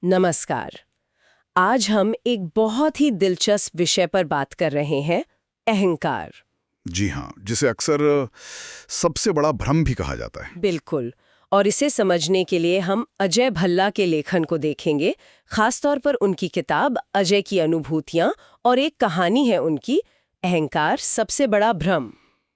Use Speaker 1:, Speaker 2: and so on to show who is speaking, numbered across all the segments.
Speaker 1: नमस्कार। आज हम एक बहुत ही दिलचस्प विषय पर बात कर रहे हैं, अहंकार।
Speaker 2: जी हाँ, जिसे अक्सर सबसे बड़ा भ्रम भी कहा जाता है।
Speaker 1: बिल्कुल। और इसे समझने के लिए हम अजय भल्ला के लेखन को देखेंगे, खासतौर पर उनकी किताब अजय की अनुभूतियां, और एक कहानी है उनकी, अहंकार सबसे बड़ा भ्रम।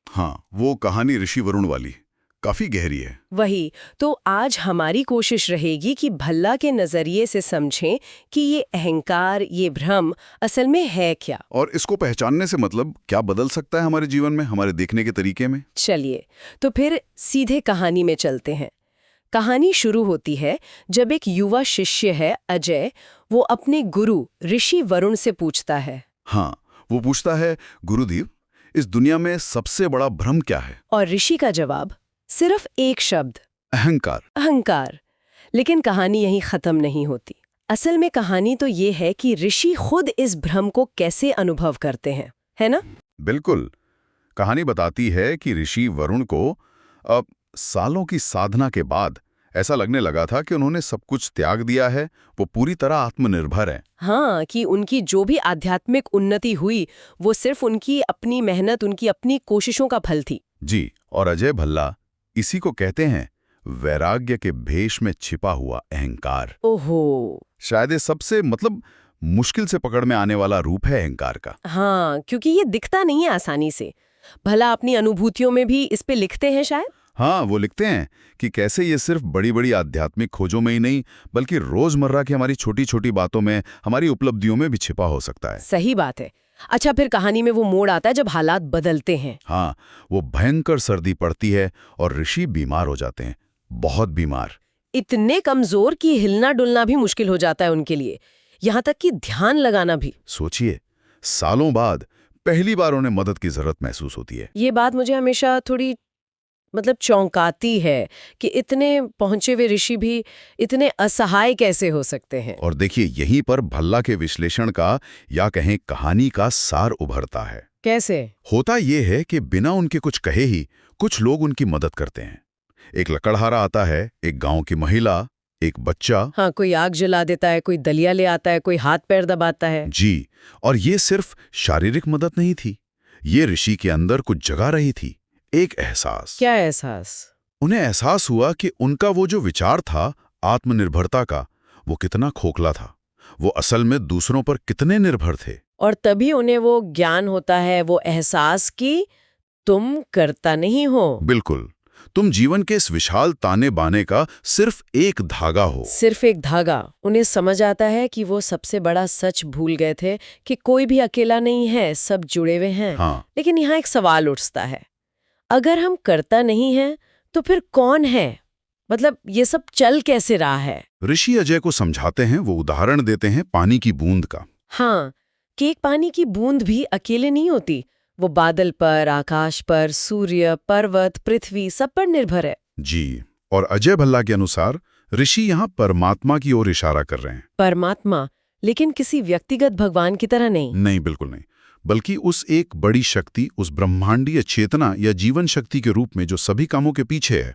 Speaker 2: हाँ, वो कहानी ऋषि वरुण वाली काफी गहरी है।
Speaker 1: वही तो आज हमारी कोशिश रहेगी कि भल्ला के नजरिए से समझें कि ये अहंकार, ये भ्रम असल में है क्या।
Speaker 2: और इसको पहचानने से मतलब क्या बदल सकता है हमारे जीवन में, हमारे देखने के तरीके में।
Speaker 1: चलिए तो फिर सीधे कहानी में चलते हैं। कहानी शुरू होती है जब एक युवा शिष्य है अजय, वो अपने गुरु ऋषि वरुण से पूछता है।
Speaker 2: हाँ, वो पूछता है, गुरुदेव, इस दुनिया में सबसे बड़ा भ्रम क्या है?
Speaker 1: और ऋषि का जवाब सिर्फ एक शब्द,
Speaker 2: अहंकार।
Speaker 1: अहंकार। लेकिन कहानी यहीं खत्म नहीं होती। असल में कहानी तो ये है कि ऋषि खुद इस भ्रम को कैसे अनुभव करते हैं, है ना?
Speaker 2: बिल्कुल। कहानी बताती है कि ऋषि वरुण को अब सालों की साधना के बाद ऐसा लगने लगा था कि उन्होंने सब कुछ त्याग दिया है, वो पूरी तरह आत्मनिर्भर हैं।
Speaker 1: हाँ, कि उनकी जो भी आध्यात्मिक उन्नति हुई वो सिर्फ उनकी अपनी मेहनत, उनकी अपनी कोशिशों का फल थी।
Speaker 2: जी, और अजय भल्ला इसी को कहते हैं वैराग्य के भेष में छिपा हुआ अहंकार।
Speaker 1: ओहो।
Speaker 2: शायद ये सबसे मुश्किल से पकड़ में आने वाला रूप है अहंकार का।
Speaker 1: हाँ, क्योंकि ये दिखता नहीं है आसानी से। भला अपनी अनुभूतियों में भी इस पे लिखते हैं शायद।
Speaker 2: हाँ, वो लिखते हैं कि कैसे ये सिर्फ बड़ी बड़ी आध्यात्मिक खोजों में ही नहीं, बल्कि रोजमर्रा की हमारी छोटी छोटी बातों में, हमारी उपलब्धियों में भी छिपा हो सकता है।
Speaker 1: सही बात है। अच्छा, फिर कहानी में वो मोड़ आता है जब हालात बदलते हैं।
Speaker 2: हाँ, वो भयंकर सर्दी पड़ती है और ऋषि बीमार हो जाते हैं, बहुत बीमार।
Speaker 1: इतने कमजोर कि हिलना डुलना भी मुश्किल हो जाता है उनके लिए, यहाँ तक कि ध्यान लगाना भी।
Speaker 2: सोचिए, सालों बाद पहली बार उन्हें मदद की जरूरत महसूस होती है।
Speaker 1: ये बात मुझे हमेशा थोड़ी चौंकाती है कि इतने पहुंचे हुए ऋषि भी इतने असहाय कैसे हो सकते हैं।
Speaker 2: और देखिए, यहीं पर भल्ला के विश्लेषण का या कहें कहानी का सार उभरता है।
Speaker 1: कैसे?
Speaker 2: होता यह है कि बिना उनके कुछ कहे ही कुछ लोग उनकी मदद करते हैं। एक लकड़हारा आता है, एक गांव की महिला, एक बच्चा।
Speaker 1: हाँ, कोई आग जला देता है, कोई दलिया ले आता है, कोई हाथ पैर दबाता है।
Speaker 2: जी, और ये सिर्फ शारीरिक मदद नहीं थी, ये ऋषि के अंदर कुछ जगा रही थी, एक एहसास।
Speaker 1: क्या एहसास?
Speaker 2: उन्हें एहसास हुआ कि उनका वो जो विचार था आत्मनिर्भरता का, वो कितना खोखला था, वो असल में दूसरों पर कितने निर्भर थे।
Speaker 1: और तभी उन्हें वो ज्ञान होता है, वो एहसास कि तुम करता नहीं हो।
Speaker 2: बिल्कुल, तुम जीवन के इस विशाल ताने बाने का सिर्फ एक धागा हो।
Speaker 1: सिर्फ एक धागा। उन्हें समझ आता है कि वो सबसे बड़ा सच भूल गए थे कि कोई भी अकेला नहीं है, सब जुड़े हुए हैं।
Speaker 2: हाँ।
Speaker 1: लेकिन यहाँ एक सवाल उठता है, अगर हम करता नहीं है तो फिर कौन है? मतलब ये सब चल कैसे रहा है?
Speaker 2: ऋषि अजय को समझाते हैं, वो उदाहरण देते हैं पानी की बूंद का।
Speaker 1: हाँ, कि एक पानी की बूंद भी अकेले नहीं होती, वो बादल पर, आकाश पर, सूर्य, पर्वत, पृथ्वी सब पर निर्भर है।
Speaker 2: जी, और अजय भल्ला के अनुसार ऋषि यहाँ परमात्मा की ओर इशारा कर रहे हैं।
Speaker 1: परमात्मा, लेकिन किसी व्यक्तिगत भगवान की तरह नहीं।
Speaker 2: नहीं, बिल्कुल नहीं, बल्कि उस एक बड़ी शक्ति, उस ब्रह्मांडीय चेतना या जीवन शक्ति के रूप में जो सभी कामों के पीछे है।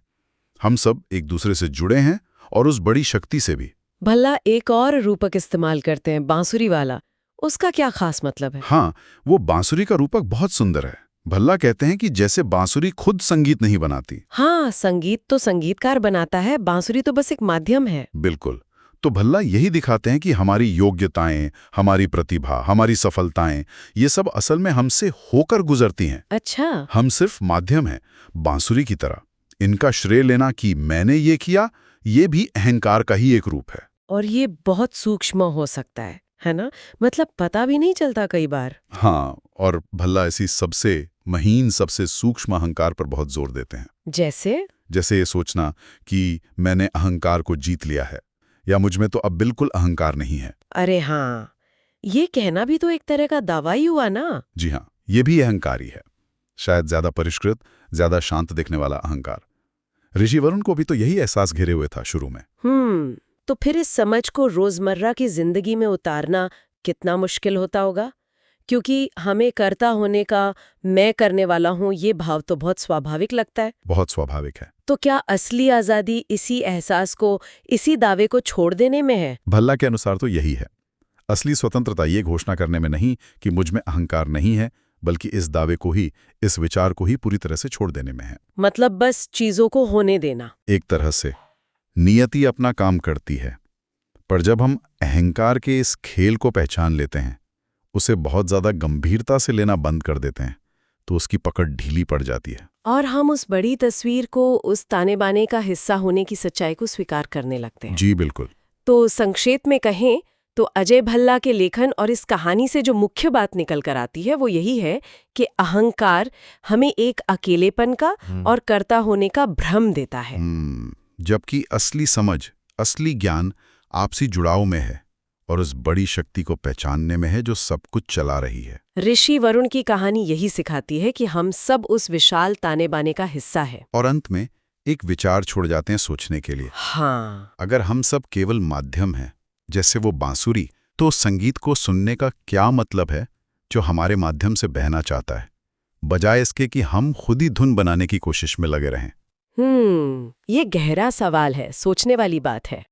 Speaker 2: हम सब एक दूसरे से जुड़े हैं और उस बड़ी शक्ति से भी।
Speaker 1: भला एक और रूपक इस्तेमाल करते हैं, बांसुरी वाला। उसका क्या खास मतलब है?
Speaker 2: हाँ, वो बांसुरी का रूपक बहुत सुंदर है। भल्ला कहते हैं कि जैसे बांसुरी खुद संगीत नहीं बनाती।
Speaker 1: हाँ, संगीत तो संगीतकार बनाता है, बांसुरी तो बस एक माध्यम है।
Speaker 2: बिल्कुल। तो भल्ला यही दिखाते हैं कि हमारी योग्यताएं, हमारी प्रतिभा, हमारी सफलताएं, ये सब असल में हमसे होकर गुजरती हैं।
Speaker 1: अच्छा।
Speaker 2: हम सिर्फ माध्यम हैं, बांसुरी की तरह। इनका श्रेय लेना कि मैंने ये किया, ये भी अहंकार का ही एक रूप है।
Speaker 1: और ये बहुत सूक्ष्म हो सकता है ना? मतलब पता भी नहीं चलता कई बार।
Speaker 2: हाँ, और भल्ला ऐसी सबसे महीन, सबसे सूक्ष्म अहंकार पर बहुत जोर देते हैं।
Speaker 1: जैसे
Speaker 2: ये सोचना कि मैंने अहंकार को जीत लिया है, या मुझ में तो अब बिल्कुल अहंकार नहीं है।
Speaker 1: अरे हाँ, ये कहना भी तो एक तरह का दावा ही हुआ ना?
Speaker 2: जी हाँ, ये भी अहंकारी है, शायद ज्यादा परिष्कृत, ज्यादा शांत दिखने वाला अहंकार। ऋषि वरुण को भी तो यही एहसास घेरे हुए था शुरू में।
Speaker 1: तो फिर इस समझ को रोजमर्रा की जिंदगी में उतारना कितना मुश्किल होता होगा? क्योंकि हमें कर्ता होने का, मैं करने वाला हूँ, ये भाव तो बहुत स्वाभाविक लगता है।
Speaker 2: बहुत स्वाभाविक है।
Speaker 1: तो क्या असली आजादी इसी एहसास को, इसी दावे को छोड़ देने में है?
Speaker 2: भल्ला के अनुसार तो यही है। असली स्वतंत्रता ये घोषणा करने में नहीं कि मुझ में अहंकार नहीं है, बल्कि इस दावे को ही, इस विचार को ही पूरी तरह से छोड़ देने में है।
Speaker 1: मतलब बस चीजों को होने देना।
Speaker 2: एक तरह से नियति अपना काम करती है, पर जब हम अहंकार के इस खेल को पहचान लेते हैं, उसे बहुत ज्यादा गंभीरता से लेना बंद कर देते हैं, तो उसकी पकड़ ढीली पड़ जाती है
Speaker 1: और हम उस बड़ी तस्वीर को, उस ताने बाने का हिस्सा होने की सच्चाई को स्वीकार करने लगते हैं।
Speaker 2: जी बिल्कुल।
Speaker 1: तो संक्षेप में कहें तो अजय भल्ला के लेखन और इस कहानी से जो मुख्य बात निकल कर आती है वो यही है कि अहंकार हमें एक अकेलेपन का और कर्ता होने का भ्रम देता है।
Speaker 2: जबकि असली समझ, असली ज्ञान आपसी जुड़ाव में है और उस बड़ी शक्ति को पहचानने में है जो सब कुछ चला रही है।
Speaker 1: ऋषि वरुण की कहानी यही सिखाती है कि हम सब उस विशाल ताने बाने का हिस्सा है।
Speaker 2: और अंत में एक विचार छोड़ जाते हैं सोचने के लिए।
Speaker 1: हाँ,
Speaker 2: अगर हम सब केवल माध्यम हैं, जैसे वो बांसुरी, तो संगीत को सुनने का क्या मतलब है जो हमारे माध्यम से बहना चाहता है, बजाय इसके कि हम खुद ही धुन बनाने की कोशिश में लगे रहें।
Speaker 1: ये गहरा सवाल है, सोचने वाली बात है।